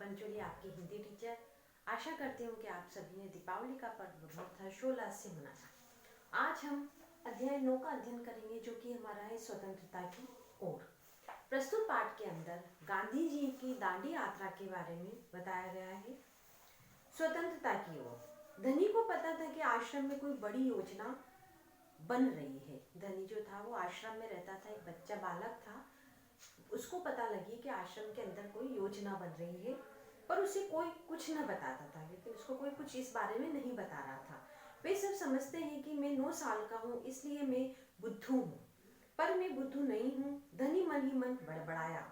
पंचोली आपकी हिंदी टीचर। आशा करती हूँ कि आप सभी ने दीपावली का पर्व बहुत हर्षोल्लास से मनाया। आज हम अध्याय 9 का अध्ययन करेंगे जो कि हमारा है स्वतंत्रता की ओर। प्रस्तुत पाठ के अंदर गांधी जी की दांडी यात्रा के बारे में बताया गया है। स्वतंत्रता की ओर धनी को पता था कि आश्रम में कोई बड़ी योजना बन रही है। धनी जो था वो आश्रम में रहता था, एक बच्चा बालक था। उसको पता लगी कि आश्रम के अंदर कोई योजना बन रही है, पर उसे कोई कुछ न बताता था, लेकिन उसको कोई कुछ इस बारे में नहीं बता रहा था। वे सब समझते हैं कि मैं 9 साल का हूँ, इसलिए मैं बुद्धू हूँ, पर मैं बुद्धू नहीं हूँ। धनी मन ही मन बड़बड़ाया।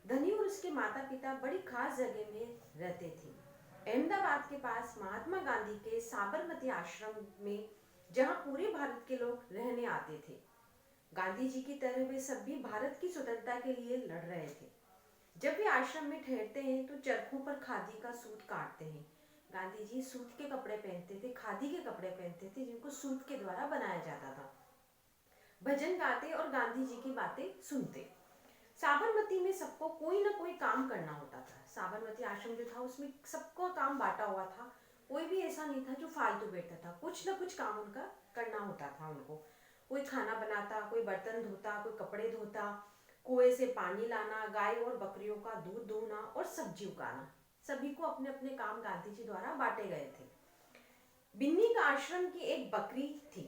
धनी और उसके माता पिता बड़ी खास जगह में रहते थे, अहमदाबाद के पास महात्मा गांधी के साबरमती आश्रम में, जहाँ पूरे भारत के लोग रहने आते थे। गांधी जी की तरह वे सब भी भारत की स्वतंत्रता के लिए लड़ रहे थे। जब वे आश्रम में ठहरते हैं तो चरखों पर खादी का सूत काटते हैं। गांधी जी सूत के कपड़े पहनते थे, खादी के कपड़े पहनते थे, जिनको सूत के द्वारा बनाया जाता था। भजन गाते और गांधी जी की बातें सुनते। साबरमती में सबको कोई ना कोई काम करना होता था। साबरमती आश्रम जो था उसमें सबको काम बांटा हुआ था। कोई भी ऐसा नहीं था जो फालतू बैठता था, कुछ ना कुछ काम उनका करना होता था उनको। कोई खाना बनाता, कोई बर्तन धोता, कोई कपड़े धोता, कुएं से पानी लाना, गाय और बकरियों का दूध दूहना और सब्जी उगाना। सभी को अपने अपने काम गांधी जी द्वारा बांटे गए थे। बिन्नी का आश्रम की एक बकरी थी।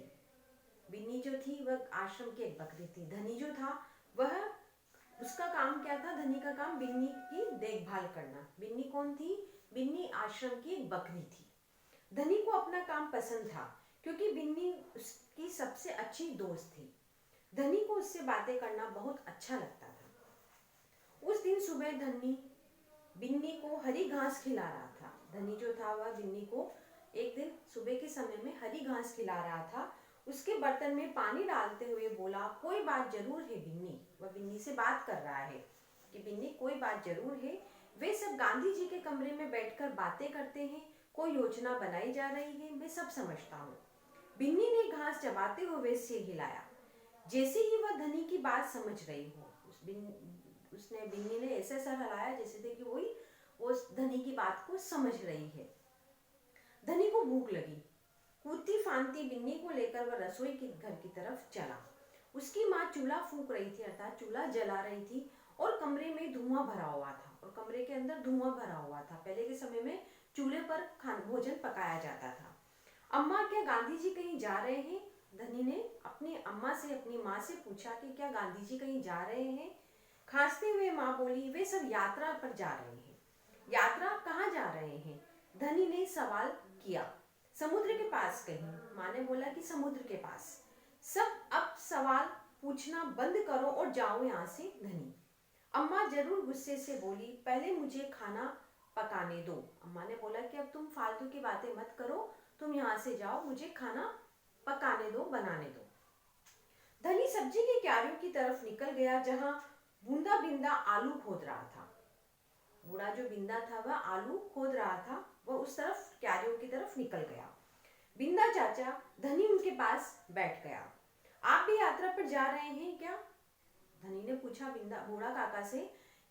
बिन्नी जो थी वह आश्रम की एक बकरी थी। धनी जो था वह, उसका काम क्या था? धनी का काम बिन्नी की देखभाल करना। बिन्नी कौन थी? बिन्नी आश्रम की एक बकरी थी। धनी को अपना काम पसंद था क्योंकि बिन्नी उसकी सबसे अच्छी दोस्त थी। धनी को उससे बातें करना बहुत अच्छा लगता था। उस दिन सुबह धनी बिन्नी को हरी घास खिला रहा था। धनी जो था वह बिन्नी को एक दिन सुबह के समय में हरी घास खिला रहा था। उसके बर्तन में पानी डालते हुए बोला, कोई बात जरूर है बिन्नी। वह बिन्नी से बात कर रहा है कि बिन्नी कोई बात जरूर है। वे सब गांधी जी के कमरे में बैठकर बातें करते हैं, कोई योजना बनाई जा रही है, मैं सब समझता हूँ। बिन्नी ने घास चबाते हुए सिर हिलाया, जैसे ही वह धनी की बात समझ रही हो। उसने बिन्नी ने ऐसे सर हिलाया जैसे थे कि वही उस धनी की बात को समझ रही है। धनी को भूख लगी। कूदती फांदती बिन्नी को लेकर वह रसोई के घर की तरफ चला। उसकी माँ चूल्हा फूंक रही थी, अर्थात चूल्हा जला रही थी, और कमरे में धुआं भरा हुआ था, और कमरे के अंदर धुआं भरा हुआ था। पहले के समय में चूल्हे पर भोजन पकाया जाता था। अम्मा, क्या गांधी जी कहीं जा रहे हैं? धनी ने अपनी अम्मा से, अपनी माँ से पूछा कि क्या गांधी जी कहीं जा रहे हैं? खांसते हुए माँ बोली, वे सब यात्रा पर जा रहे हैं। यात्रा कहाँ जा रहे हैं? धनी ने सवाल किया। समुद्र के पास कहीं। माँ ने बोला कि समुद्र के पास। सब अब सवाल पूछना बंद करो और जाओ यहाँ से। धनी। अम्मा जरूर गुस्से से बोली, पहले मुझे खाना पकाने दो। अम्मा ने बोला कि अब तुम फालतू की बातें मत करो, तुम यहाँ से जाओ, मुझे खाना पकाने दो, बनाने दो। धनी सब्जी की क्यारियों की तरफ निकल गया जहाँ बूंदा बिंदा आलू खोद रहा था। बूढ़ा जो बिंदा था वह आलू खोद रहा था, वह उस तरफ क्यारियों की तरफ निकल गया। बिंदा चाचा, धनी उनके पास बैठ गया। आप भी यात्रा पर जा रहे हैं क्या? धनी ने पूछा बूढ़ा काका से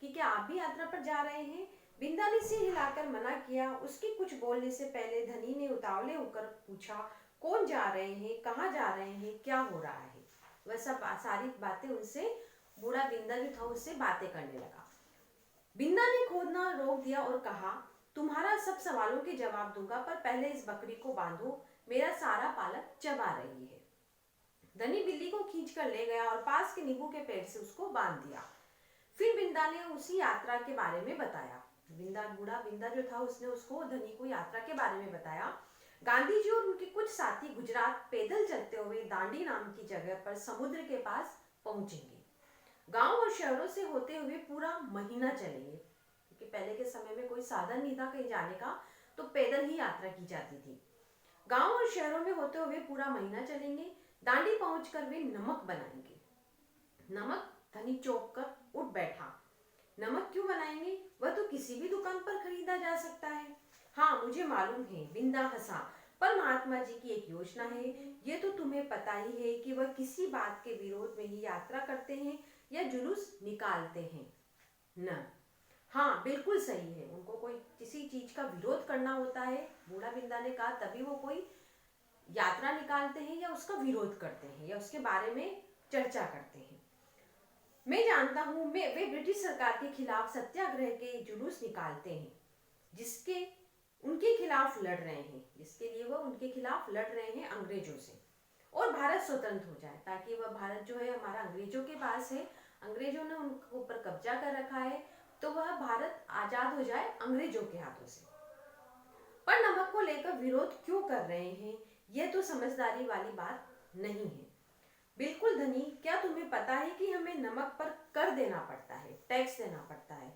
कि क्या आप भी यात्रा पर जा रहे हैं? बिंदा ने सिर हिलाकर मना किया। उसके कुछ बोलने से पहले धनी ने उतावले होकर पूछा, कौन जा रहे हैं, कहाँ जा रहे हैं, क्या हो रहा है? वह सब सारी बातें उनसे, बूढ़ा बिंदा जो था उससे बातें करने लगा। बिंदा ने खोदना रोक दिया और कहा, तुम्हारा सब सवालों के जवाब दूंगा, पर पहले इस बकरी को बांधो, मेरा सारा पालक चबा रही है। धनी बिल्ली को खींचकर ले गया और पास के नींबू के पेड़ से उसको बांध दिया। फिर बिंदा ने उसी यात्रा के बारे में बताया। बूढ़ा बिंदा जो था उसने उसको, धनी को, यात्रा के बारे में बताया। गांधी जी और उनके कुछ साथी गुजरात पैदल चलते हुए दांडी नाम की जगह पर समुद्र के पास पहुंचेंगे। गांव और शहरों से होते हुए पूरा महीना चलेंगे, क्योंकि पहले के समय में कोई साधन नहीं था कहीं जाने का, तो पैदल ही यात्रा की जाती थी। गांव और शहरों में होते हुए पूरा महीना चलेंगे। दांडी पहुंचकर वे नमक बनाएंगे। नमक? धनी चौंक कर उठ बैठा। नमक क्यों बनाएंगे? वह तो किसी भी दुकान पर खरीदा जा सकता है। हाँ, मुझे मालूम है, बिंदा हंसा, पर महात्मा जी की एक योजना है। ये तो तुम्हें पता ही है कि वह किसी बात के विरोध में ही यात्रा करते हैं या जुलूस निकालते हैं न। हाँ बिल्कुल सही है, उनको कोई किसी चीज का विरोध करना होता है, बूढ़ा बिंदा ने कहा, तभी वो कोई यात्रा निकालते हैं या उसका विरोध करते हैं या उसके बारे में चर्चा करते हैं। मैं जानता हूं, मैं वे ब्रिटिश सरकार के खिलाफ सत्याग्रह के जुलूस निकालते हैं, जिसके उनके खिलाफ लड़ रहे हैं, जिसके लिए वह उनके खिलाफ लड़ रहे हैं अंग्रेजों से, और भारत स्वतंत्र हो जाए, ताकि वह भारत जो है हमारा अंग्रेजों के पास है, अंग्रेजों ने उनके ऊपर कब्जा कर रखा है, तो वह भारत आजाद हो जाए अंग्रेजों के हाथों से। पर नमक को लेकर विरोध क्यों कर रहे हैं, यह तो समझदारी वाली बात नहीं है। बिल्कुल धनी, क्या तुम्हें पता है कि हमें नमक पर कर देना पड़ता है, टैक्स देना पड़ता है?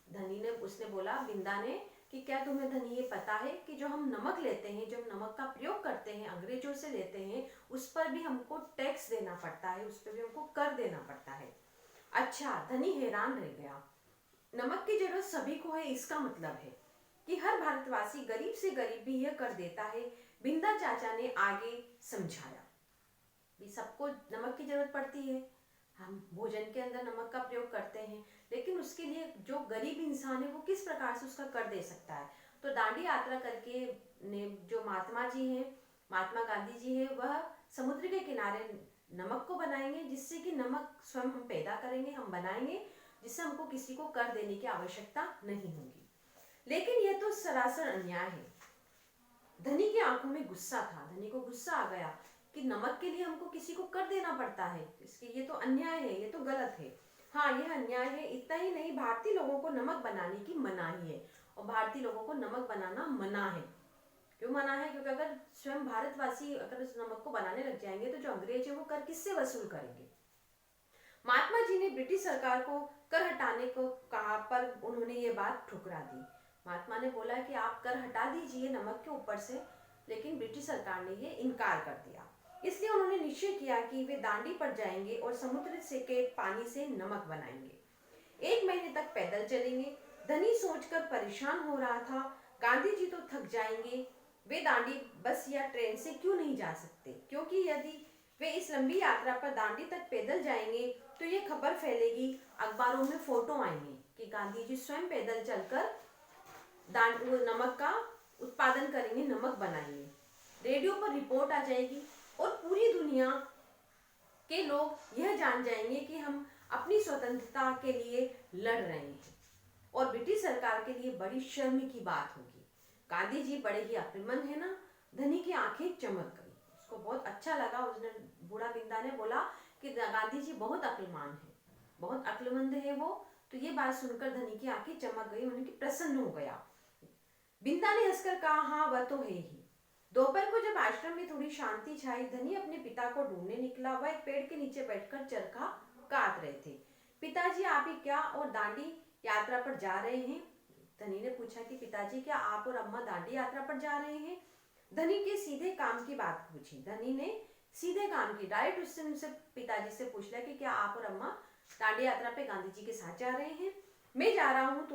धनी ने उसने बोला, बिंदा ने, कि क्या तुम्हें धनी ये पता है कि जो हम नमक लेते हैं, जो नमक का प्रयोग करते हैं, अंग्रेजों से लेते हैं, उस पर भी हमको टैक्स देना पड़ता है, उस पर भी हमको कर देना पड़ता है। अच्छा, धनी हैरान रह गया। नमक की जरूरत सभी को है, इसका मतलब है कि हर भारतवासी गरीब से गरीब भी यह कर देता है। बिंदा चाचा ने आगे समझाया, भी सबको नमक की जरूरत पड़ती है, हम भोजन के अंदर नमक का प्रयोग करते हैं, लेकिन उसके लिए जो गरीब इंसान है वो किस प्रकार से उसका कर दे सकता है? तो दांडी यात्रा करके ने जो महात्मा जी हैं, महात्मा गांधी जी हैं, वह समुद्र के किनारे नमक को बनाएंगे, जिससे कि नमक स्वयं हम पैदा करेंगे, हम बनाएंगे, जिससे हमको किसी को कर देने की आवश्यकता नहीं होगी। लेकिन यह तो सरासर अन्याय है। धनी की आंखों में गुस्सा था, धनी को गुस्सा आ गया कि नमक के लिए हमको किसी को कर देना पड़ता है, इसके ये तो अन्याय है, ये तो गलत है। हाँ, यह अन्याय है। इतना ही नहीं, भारतीय लोगों को नमक बनाने की मनाही है, और भारतीय लोगों को नमक बनाना मना है। क्यों मना है? क्योंकि अगर स्वयं भारतवासी अगर उस नमक को बनाने लग जाएंगे, तो जो अंग्रेज है वो कर किससे वसूल करेंगे? महात्मा जी ने ब्रिटिश सरकार को कर हटाने को कहा, पर उन्होंने ये बात ठुकरा दी। महात्मा ने बोला कि आप कर हटा दीजिए नमक के ऊपर से, लेकिन ब्रिटिश सरकार ने ये इनकार कर दिया। इसलिए उन्होंने निश्चय किया कि वे दांडी पर जाएंगे और समुद्र से के पानी से नमक बनाएंगे। 1 महीने तक पैदल चलेंगे। धनी सोचकर परेशान हो रहा था, गांधी जी तो थक जाएंगे, वे दांडी बस या ट्रेन से क्यों नहीं जा सकते, क्योंकि यदि वे इस लंबी यात्रा पर दांडी तक पैदल जाएंगे तो ये खबर फैलेगी, अखबारों में फोटो आएंगे कि गांधी जी स्वयं पैदल चलकर नमक का उत्पादन करेंगे, नमक बनाएंगे। रेडियो पर रिपोर्ट आ जाएगी और पूरी दुनिया के लोग यह जान जाएंगे कि हम अपनी स्वतंत्रता के लिए लड़ रहे हैं, और ब्रिटिश सरकार के लिए बड़ी शर्म की बात होगी। गांधी जी बड़े ही अक्लमंद है ना। धनी की आंखें चमक गई, उसको बहुत अच्छा लगा। उसने, बूढ़ा बिंदा ने बोला कि गांधी जी बहुत अक्लमान है, बहुत अक्लमंद है वो। तो ये बात सुनकर धनी की आंखें चमक गई, उन्हें प्रसन्न हो गया। बिंदा ने हंसकर कहा, हाँ वह तो है ही। दोपहर को जब आश्रम में थोड़ी शांति छाई, धनी अपने पिता को ढूंढने निकला। वह एक पेड़ के नीचे बैठकर चरखा काट रहे थे। पिताजी, आप ही क्या और दांडी यात्रा पर जा रहे हैं? धनी ने पूछा कि पिताजी, क्या आप और अम्मा दांडी यात्रा पर जा रहे हैं? धनी के सीधे काम की बात पूछी। धनी ने सीधे काम की, डायरेक्ट उससे उनसे पिताजी से पूछ लिया कि क्या आप और अम्मा दांडी यात्रा पे गांधी जी के साथ जा रहे हैं? मैं जा रहा हूँ,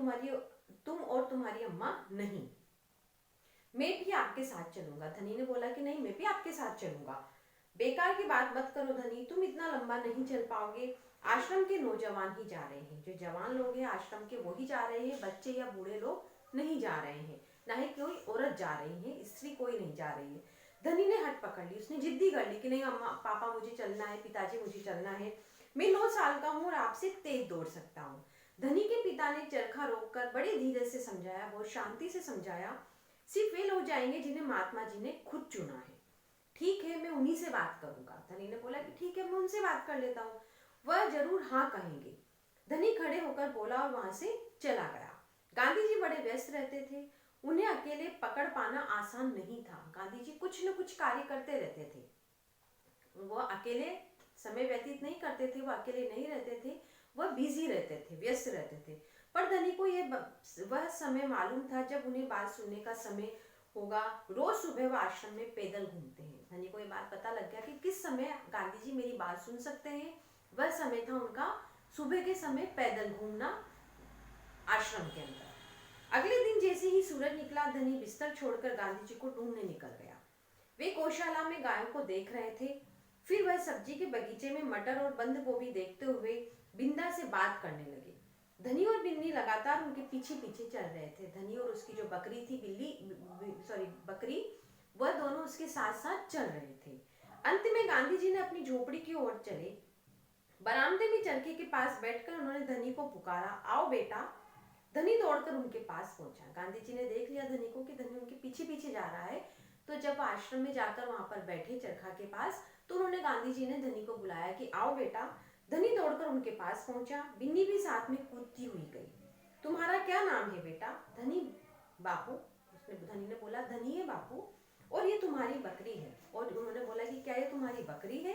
तुम और तुम्हारी अम्मा नहीं। मैं भी आपके साथ चलूंगा। धनी ने बोला कि नहीं, मैं भी आपके साथ चलूंगा। बेकार की बात मत करो धनी, तुम इतना लंबा नहीं चल पाओगे। आश्रम के नौजवान ही जा रहे हैं, जो जवान लोग हैं आश्रम के वो ही जा रहे हैं, बच्चे या बूढ़े लोग नहीं जा रहे हैं, ना ही कोई औरत जा रही है, स्त्री कोई नहीं जा रही है। धनी ने हट पकड़ ली, उसने जिद्दी कर ली कि नहीं अम्मा पापा मुझे चलना है, पिताजी मुझे चलना है, मैं 9 साल का हूँ और आपसे तेज दौड़ सकता हूँ। धनी के पिता ने चरखा रोककर बड़े धीरे से समझाया, बहुत शांति से समझाया, सिर्फ वे लोग जाएंगे जिन्हें महात्मा जी ने खुद चुना है। ठीक है, मैं उन्हीं से बात करूंगा। धनी ने बोला कि ठीक है, मैं उनसे बात कर लेता हूँ, वह जरूर हाँ कहेंगे। धनी खड़े होकर बोला और वहां से चला गया। गांधी जी बड़े व्यस्त रहते थे, उन्हें अकेले पकड़ पाना आसान नहीं था। गांधी जी कुछ न कुछ कार्य करते रहते थे, वो अकेले समय व्यतीत नहीं करते थे, वो अकेले नहीं रहते थे, वह बिजी रहते थे, व्यस्त रहते थे। पर धनी को वह समय मालूम था जब उन्हें बात सुनने का समय होगा। रोज सुबह वह आश्रम में पैदल घूमते हैं। धनी को ये बात पता लग गया कि किस समय गांधी जी मेरी बात सुन सकते हैं। वह समय था उनका सुबह के समय पैदल घूमना आश्रम के अंदर। अगले दिन जैसे ही सूरज निकला, धनी बिस्तर छोड़कर गांधी जी को ढूंढने निकल गया। वे गौशाला में गायों को देख रहे थे। फिर वह सब्जी के बगीचे में मटर और बंद गोभी देखते हुए बिंदा से बात करने लगे। धनी और बिन्नी लगातार उनके पीछे पीछे चल रहे थे। धनी और उसकी जो बकरी थी, बकरी, वह दोनों उसके साथ साथ चल रहे थे। अंत में गांधी जी ने अपनी झोपड़ी की ओर चले। बरामदे में चरखे के पास बैठकर उन्होंने धनी को पुकारा, आओ बेटा। धनी दौड़कर उनके पास पहुंचा। गांधी जी ने देख लिया धनी को कि धनी उनके पीछे पीछे जा रहा है, तो जब आश्रम में जाकर वहां पर बैठे चरखा के पास, तो उन्होंने गांधी जी ने धनी को बुलाया कि आओ बेटा। धनी दौड़कर उनके पास पहुंचा। बिन्नी भी साथ में कूदती हुई गई। तुम्हारा क्या नाम है बेटा? धनी बापू। धनी ने बोला, धनी है बापू, और ये तुम्हारी बकरी है। और उन्होंने बोला कि क्या ये तुम्हारी बकरी है?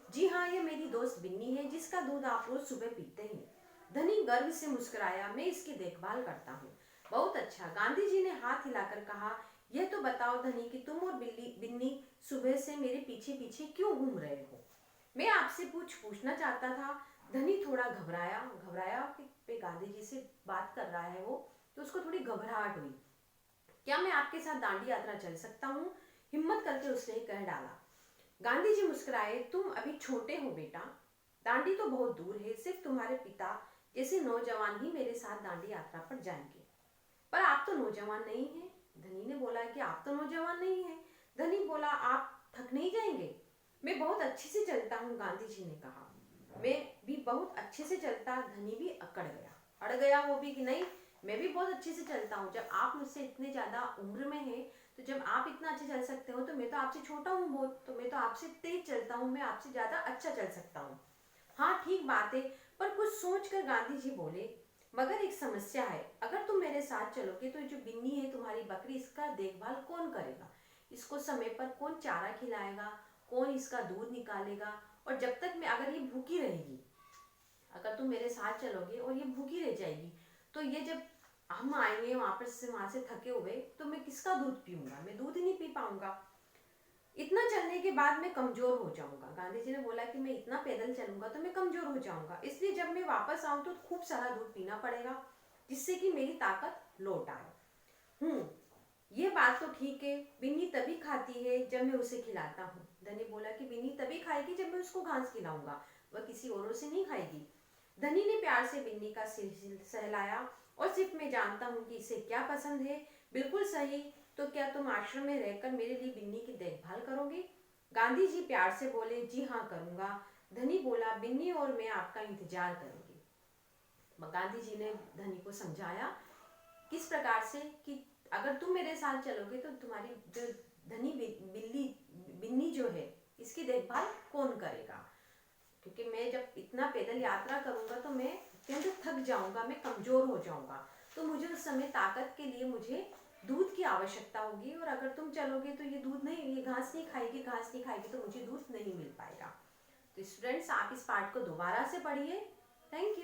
जी हाँ, ये मेरी दोस्त बिन्नी है, जिसका दूध आप रोज सुबह पीते हैं। धनी गर्व से मुस्कुराया, मैं इसकी देखभाल करता हूँ। बहुत अच्छा। गांधी जी ने हाथ हिलाकर कहा, यह तो बताओ धनी कि तुम और बिन्नी सुबह से मेरे पीछे पीछे क्यों घूम रहे हो? मैं आपसे पूछना चाहता था। धनी थोड़ा घबराया कि गांधी जी से बात कर रहा है वो, तो उसको थोड़ी घबराहट हुई। क्या मैं आपके साथ दांडी यात्रा चल सकता हूँ? हिम्मत करके उसने कह डाला। गांधी जी मुस्कुराए, तुम अभी छोटे हो बेटा, दांडी तो बहुत दूर है, सिर्फ तुम्हारे पिता जैसे नौजवान ही मेरे साथ दांडी यात्रा पर जाएंगे। पर आप तो नौजवान नहीं हैं। धनी ने बोला कि आप तो नौजवान नहीं हैं। धनी बोला, आप थक नहीं जाएंगे? मैं बहुत अच्छे से चलता हूँ, गांधी जी ने कहा। मैं भी बहुत अच्छे से चलता। धनी भी अड़ गया वो भी कि नहीं, मैं भी बहुत अच्छे से चलता हूँ। जब आप मुझसे इतने ज्यादा उम्र में हैं, तो जब आप इतना अच्छे चल सकते हो, तो मैं तो आपसे छोटा हूँ बहुत, तो मैं तो आपसे तेज चलता हूँ, मैं आपसे ज्यादा अच्छा चल सकता हूँ। हाँ ठीक बात है, पर कुछ सोच कर गांधी जी बोले, मगर एक समस्या है। अगर तुम मेरे साथ चलोगे तो जो बिन्नी है तुम्हारी बकरी, इसका देखभाल कौन करेगा? इसको समय पर कौन चारा खिलाएगा? कौन इसका दूध निकालेगा? और जब तक मैं, अगर ये भूखी रहेगी, अगर तुम मेरे साथ चलोगे और ये भूखी रह जाएगी, तो ये जब हम आएंगे वहां से थके हुए, तो मैं किसका दूध पीऊंगा? मैं दूध ही नहीं पी पाऊंगा। इतना चलने के बाद मैं कमजोर हो जाऊंगा। गांधी जी ने बोला कि मैं इतना पैदल चलूंगा तो मैं कमजोर हो जाऊंगा, इसलिए जब मैं वापस आऊं तो खूब सारा दूध पीना पड़ेगा, जिससे कि मेरी ताकत लौट आए। ये बात तो ठीक है, बिन्नी तभी खाती है जब मैं उसे खिलाता हूँ। धनी बोला कि बिन्नी तभी खाएगी जब मैं उसको घास खिलाऊंगा, वह किसी औरों से नहीं खाएगी। धनी ने प्यार से बिन्नी का सिर सहलाया, और सिर्फ मैं जानता हूँ कि इसे क्या पसंद है। बिल्कुल सही, तो क्या तुम आश्रम में रहकर मेरे लिए बिन्नी की देखभाल करोगे? गांधी जी प्यार से बोले, जी हाँ करूंगा। धनी बोला, बिन्नी और मैं आपका इंतजार करेंगे। गांधी जी ने धनी को समझाया किस प्रकार से कि अगर तुम मेरे साथ चलोगे तो तुम्हारी जो धनी बिन्नी जो है, इसकी देखभाल कौन करेगा? क्योंकि मैं जब इतना पैदल यात्रा करूंगा तो मैं अत्यंत थक जाऊंगा, मैं कमजोर हो जाऊंगा, तो मुझे उस समय ताकत के लिए मुझे दूध की आवश्यकता होगी। और अगर तुम चलोगे तो ये दूध नहीं, ये घास नहीं खाएगी, तो मुझे दूध नहीं मिल पाएगा। तो स्टूडेंट्स, आप इस पार्ट को दोबारा से पढ़िए। Thank you.